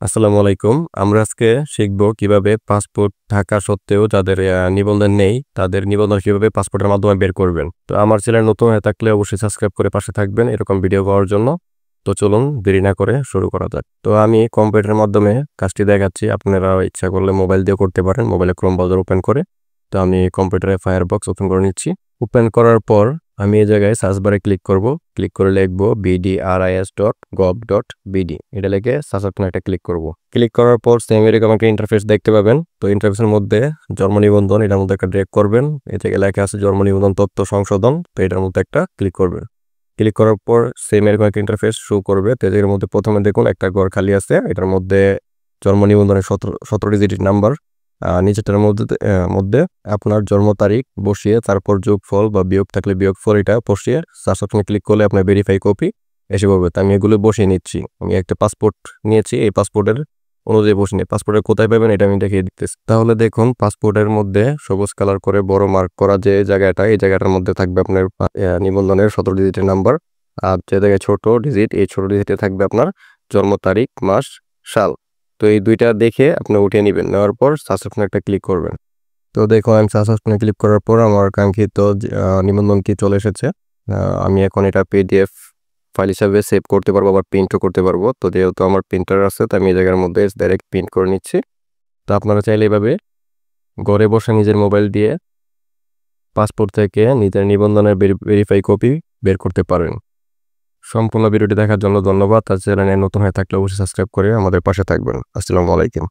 আসসালামু আলাইকুম। আমরা আজকে শিখব কিভাবে পাসপোর্ট থাকা সত্ত্বেও যাদের নিবন্ধন নেই, তাদের নিবন্ধন কিভাবে পাসপোর্টের মাধ্যমে বের করবেন। তো আমার চ্যানেল নতুন হয়ে থাকলে অবশ্যই সাবস্ক্রাইব করে পাশে থাকবেন এরকম ভিডিও পাওয়ার জন্য। তো চলুন দেরি না করে শুরু করা যাক। তো আমি কম্পিউটারের মাধ্যমে কাজটি দেখাচ্ছি। আপনারা ইচ্ছা করলে মোবাইল দিয়েও করতে পারেন, মোবাইলে ক্রোম ব্রাউজার ওপেন করে। তো আমি কম্পিউটারে ফায়ারবক্স ওপেন করে নিচ্ছি। ওপেন করার পর আমি এই জায়গায় সার্চ বারে ক্লিক করব। ক্লিক করে লিখব bdris.gov.bd, এটা লিখে সার্চ অপশনে একটা ক্লিক করব। ক্লিক করার পর সেম এরকম একটা ইন্টারফেস দেখতে পাবেন। তো ইন্টারফেসের মধ্যে জন্ম নিবন্ধন, এটার মধ্যে একটা ড্র্যাগ করবেন। এই জায়গায় লেখা আছে জন্ম নিবন্ধন তথ্য সংশোধন, তো এটার মধ্যে একটা ক্লিক করবেন। ক্লিক করার পর সেম এরকম একটা ইন্টারফেস শো করবে। তো এর মধ্যে প্রথমে দেখুন একটা ঘর খালি আছে, এটার মধ্যে জন্ম নিবন্ধনের 17 ডিজিট নাম্বার, নিচেটার মধ্যে আপনার জন্ম তারিখ বসিয়ে তারপর যোগফল বা বিয়োগ থাকলে বিয়োগফল এটা বসিয়ে সার্চ অপশনে ক্লিক করলে আপনার ভেরিফাই কপি এসে পড়বে। তো আমি এগুলো বসিয়ে নিচ্ছি। আমি একটা পাসপোর্ট নিয়েছি, এই পাসপোর্টের অনুযায়ী বসিয়ে নিই। পাসপোর্টের কোথায় পাবেন এটা আমি দেখিয়ে দিতেছি। তাহলে দেখুন পাসপোর্টের মধ্যে সবুজ কালার করে বড় মার্ক করা যে জায়গাটা, এই জায়গাটার মধ্যে থাকবে আপনার নিবন্ধনের 17 ডিজিটের নাম্বার। আর যে জায়গায় ছোট ডিজিট, এই ছোট ডিজিটে থাকবে আপনার জন্ম তারিখ, মাস, সাল। তো এই দুইটা দেখে আপনি উঠিয়ে নেবেন। নেওয়ার পর সার্চ অপশনে একটা ক্লিক করবেন। তো দেখুন আমি সার্চ অপশনে ক্লিক করার পর আমার কাঙ্ক্ষিত নিবন্ধন কি চলে এসেছে। আমি এখন এটা পিডিএফ ফাইল হিসাবে সেভ করতে পারবো, আবার প্রিন্টও করতে পারবো। তো যেহেতু আমার প্রিন্টার আছে, তো আমি এই জায়গার মধ্যে ডাইরেক্ট প্রিন্ট করে নিচ্ছি। তো আপনারা চাইলে এভাবে ঘরে বসে নিজের মোবাইল দিয়ে পাসপোর্ট থেকে নিজের নিবন্ধনের ভেরিফাই কপি বের করতে পারেন। সম্পূর্ণ ভিডিওটি দেখার জন্য ধন্যবাদ। আর চ্যানেলে নতুন হয়ে থাকলে অবশ্যই সাবস্ক্রাইব করে আমাদের পাশে থাকবেন। আসসালামু আলাইকুম।